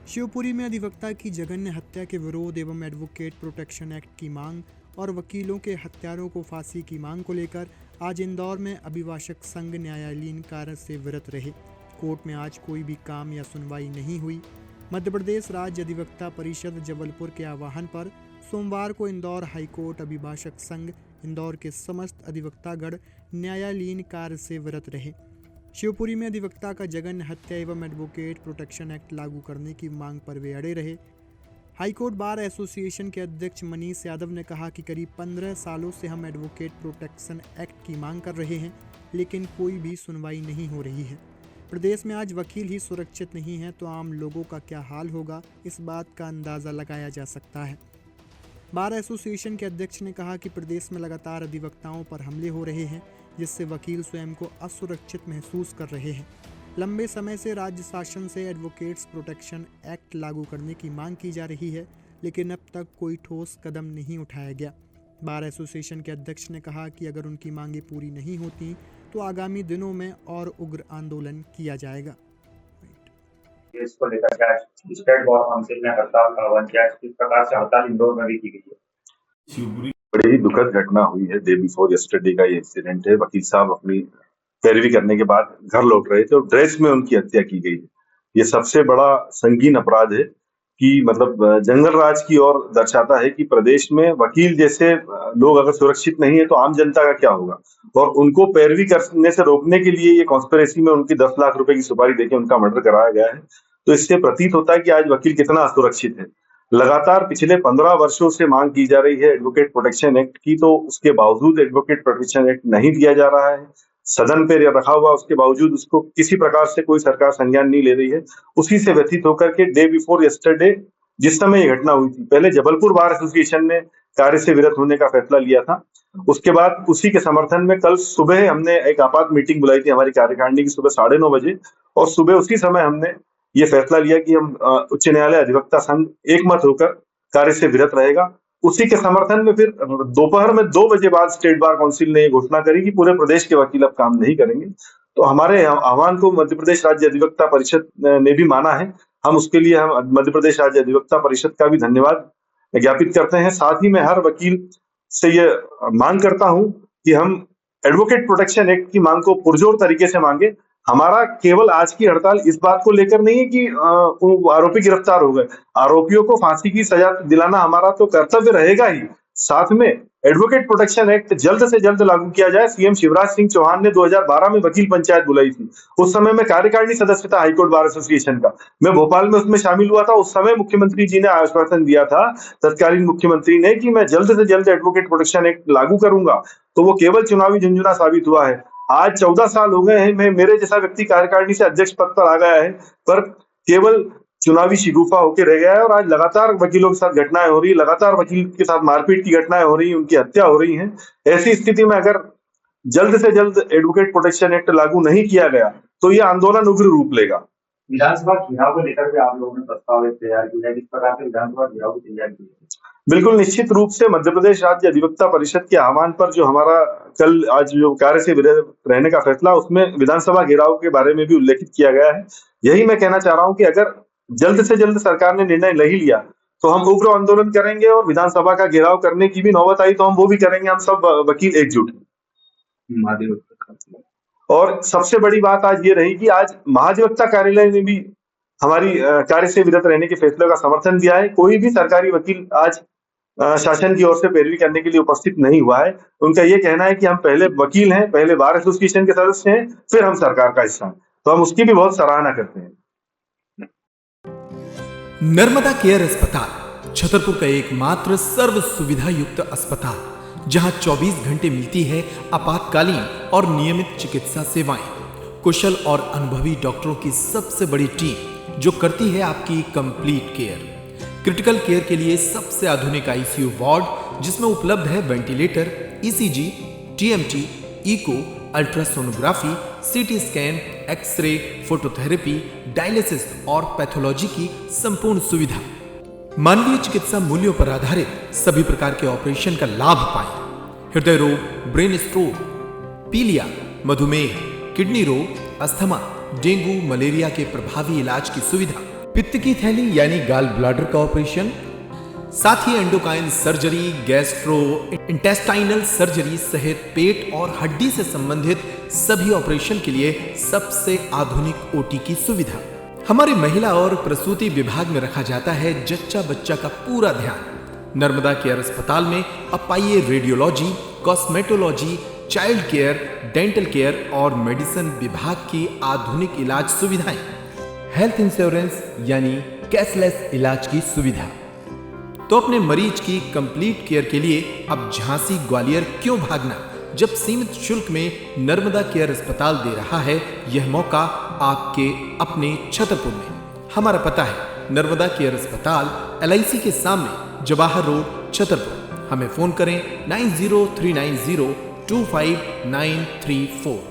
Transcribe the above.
शिवपुरी में अधिवक्ता की जघन्य हत्या के विरोध एवं एडवोकेट प्रोटेक्शन एक्ट की मांग और वकीलों के हत्यारों को फांसी की मांग को लेकर आज इंदौर में अभिभाषक संघ न्यायालयीन कार्य से विरत रहे। कोर्ट में आज कोई भी काम या सुनवाई नहीं हुई। मध्य प्रदेश राज्य अधिवक्ता परिषद जबलपुर के आह्वान पर सोमवार को इंदौर हाईकोर्ट अभिभाषक संघ इंदौर के समस्त अधिवक्तागण न्यायालयीन कार्य से विरत रहे। शिवपुरी में अधिवक्ता का जघन्य हत्या एवं एडवोकेट प्रोटेक्शन एक्ट लागू करने की मांग पर वे अड़े रहे। हाईकोर्ट बार एसोसिएशन के अध्यक्ष मनीष यादव ने कहा कि करीब 15 सालों से हम एडवोकेट प्रोटेक्शन एक्ट की मांग कर रहे हैं, लेकिन कोई भी सुनवाई नहीं हो रही है। प्रदेश में आज वकील ही सुरक्षित नहीं है तो आम लोगों का क्या हाल होगा, इस बात का अंदाज़ा लगाया जा सकता है। बार एसोसिएशन के अध्यक्ष ने कहा कि प्रदेश में लगातार अधिवक्ताओं पर हमले हो रहे हैं, जिससे वकील स्वयं को असुरक्षित महसूस कर रहे हैं। लंबे समय से राज्य शासन से एडवोकेट्स प्रोटेक्शन एक्ट लागू करने की मांग की जा रही है, लेकिन अब तक कोई ठोस कदम नहीं उठाया गया। बार एसोसिएशन के अध्यक्ष ने कहा कि अगर उनकी मांगें पूरी नहीं होती तो आगामी दिनों में और उग्र आंदोलन किया जाएगा। इसको लेकर के आज स्टेट बार काउंसिल ने हड़ताल का आह्वान किया। इस प्रकार से हड़ताल इंदौर में भी की गई है। शिवपुरी बड़ी ही दुखद घटना हुई है। डे बिफोर यस्टरडे का ये इंसिडेंट है। वकील साहब अपनी पैरवी करने के बाद घर लौट रहे थे और ड्रेस में उनकी हत्या की गई है। ये सबसे बड़ा संगीन अपराध है कि मतलब जंगल राज की ओर दर्शाता है कि प्रदेश में वकील जैसे लोग अगर सुरक्षित नहीं है तो आम जनता का क्या होगा। और उनको पैरवी करने से रोकने के लिए ये कॉन्स्पिरेसी में उनकी 10 लाख रुपए की सुपारी देके उनका मर्डर कराया गया है। तो इससे प्रतीत होता है कि आज वकील कितना असुरक्षित है। लगातार पिछले 15 वर्षों से मांग की जा रही है एडवोकेट प्रोटेक्शन एक्ट की, तो उसके बावजूद एडवोकेट प्रोटेक्शन एक्ट नहीं दिया जा रहा है। सदन पे रखा हुआ उसके बावजूद उसको किसी प्रकार से कोई सरकार संज्ञान नहीं ले रही है। उसी से व्यथित होकर के डे बिफोर यस्टरडे जिस समय ये घटना हुई थी, पहले जबलपुर बार एसोसिएशन ने कार्य से विरत होने का फैसला लिया था। उसके बाद उसी के समर्थन में कल सुबह हमने एक आपात मीटिंग बुलाई थी हमारी कार्यकारिणी की सुबह 9:30 बजे, और सुबह उसी समय हमने ये फैसला लिया कि हम उच्च न्यायालय अधिवक्ता संघ एकमत होकर कार्य से विरत रहेगा। उसी के समर्थन में फिर दोपहर में 2 बजे बाद स्टेट बार काउंसिल ने ये घोषणा करी कि पूरे प्रदेश के वकील अब काम नहीं करेंगे। तो हमारे आह्वान को मध्य प्रदेश राज्य अधिवक्ता परिषद ने भी माना है। हम उसके लिए हम मध्य प्रदेश राज्य अधिवक्ता परिषद का भी धन्यवाद ज्ञापित करते हैं। साथ ही मैं हर वकील से ये मांग करता हूं कि हम एडवोकेट प्रोटेक्शन एक्ट की मांग को पुरजोर तरीके से मांगे। हमारा केवल आज की हड़ताल इस बात को लेकर नहीं है कि आरोपी गिरफ्तार हो गए। आरोपियों को फांसी की सजा दिलाना हमारा तो कर्तव्य रहेगा ही। साथ में एडवोकेट प्रोटेक्शन एक्ट जल्द से जल्द लागू किया जाए। सीएम शिवराज सिंह चौहान ने 2012 में वकील पंचायत बुलाई थी। उस समय में कार्यकारिणी सदस्य था हाईकोर्ट बार एसोसिएशन का। मैं भोपाल में उसमें शामिल हुआ था। उस समय मुख्यमंत्री जी ने आश्वासन दिया था, तत्कालीन मुख्यमंत्री ने, कि मैं जल्द से जल्द एडवोकेट प्रोटेक्शन एक्ट लागू करूंगा। तो वो केवल चुनावी झुंझुना साबित हुआ है। आज 14 साल हो गए हैं, मैं मेरे जैसा व्यक्ति कार्यकारिणी से अध्यक्ष पद पर आ गया है, पर केवल चुनावी शिगुफा होकर रह गया है। और आज लगातार वकीलों के साथ घटनाएं हो रही है, लगातार वकील के साथ मारपीट की घटनाएं हो रही हैं, उनकी हत्या हो रही है। ऐसी स्थिति में अगर जल्द से जल्द एडवोकेट प्रोटेक्शन एक्ट लागू नहीं किया गया तो ये आंदोलन उग्र रूप लेगा। विधानसभा चुनाव को लेकर के आप लोगों ने प्रस्ताव तैयार किया है, किस प्रकार से विधानसभा चुनाव को तैयार किया? बिल्कुल निश्चित रूप से मध्य प्रदेश राज्य अधिवक्ता परिषद के आह्वान पर जो हमारा कल आज जो कार्य से विरत रहने का फैसला, उसमें विधानसभा घेराव के बारे में भी उल्लेखित किया गया है। यही मैं कहना चाह रहा हूं कि अगर जल्द से जल्द सरकार ने निर्णय नहीं लिया तो हम उग्र आंदोलन करेंगे, और विधानसभा का घेराव करने की भी नौबत आई तो हम वो भी करेंगे। हम सब वकील एकजुट हैं। और सबसे बड़ी बात आज ये रही कि आज महाधिवक्ता कार्यालय ने भी हमारी कार्य से विरत रहने के फैसले का समर्थन दिया है। कोई भी सरकारी वकील आज शासन की ओर से पैरवी करने के लिए उपस्थित नहीं हुआ है। उनका ये कहना है कि हम पहले वकील हैं, पहले बार एसोसिएशन के सदस्य हैं, फिर हम सरकार का हिस्सा हैं। तो हम उसकी भी बहुत सराहना करते हैं। नर्मदा केयर अस्पताल छतरपुर का एकमात्र सर्व सुविधा युक्त अस्पताल, जहां 24 घंटे मिलती है आपातकालीन और नियमित चिकित्सा सेवाएं। कुशल और अनुभवी डॉक्टरों की सबसे बड़ी टीम जो करती है आपकी कंप्लीट केयर। क्रिटिकल केयर के लिए सबसे आधुनिक आईसीयू वार्ड, जिसमें उपलब्ध है ventilator, ECG, TMT, echo, ultrasonography, CT scan, x-ray, phototherapy, dialysis और पैथोलॉजी की संपूर्ण सुविधा। मानवीय चिकित्सा मूल्यों पर आधारित सभी प्रकार के ऑपरेशन का लाभ पाएं। हृदय रोग, ब्रेन स्ट्रोक, पीलिया, मधुमेह, किडनी रोग, अस्थमा, डेंगू, मलेरिया के प्रभावी इलाज की सुविधा, पित्त की थैली यानी गाल ब्लैडर का ऑपरेशन, साथ ही endocrine surgery, gastrointestinal surgery सहित पेट और हड्डी से संबंधित सभी ऑपरेशन के लिए सबसे आधुनिक ओटी की सुविधा। हमारे महिला और प्रसूति विभाग में रखा जाता है जच्चा बच्चा का पूरा ध्यान। नर्मदा केयर अस्पताल में अब पाइए radiology, cosmetology, child care, dental care और मेडिसिन विभाग की आधुनिक इलाज सुविधाएं। हेल्थ इंश्योरेंस यानी कैशलेस इलाज की सुविधा। तो अपने मरीज की कंप्लीट केयर के लिए अब झांसी ग्वालियर क्यों भागना, जब सीमित शुल्क में नर्मदा केयर अस्पताल दे रहा है यह मौका आपके अपने छतरपुर में। हमारा पता है नर्मदा केयर अस्पताल LIC के सामने, जवाहर रोड, छतरपुर। हमें फोन करें 9039025934।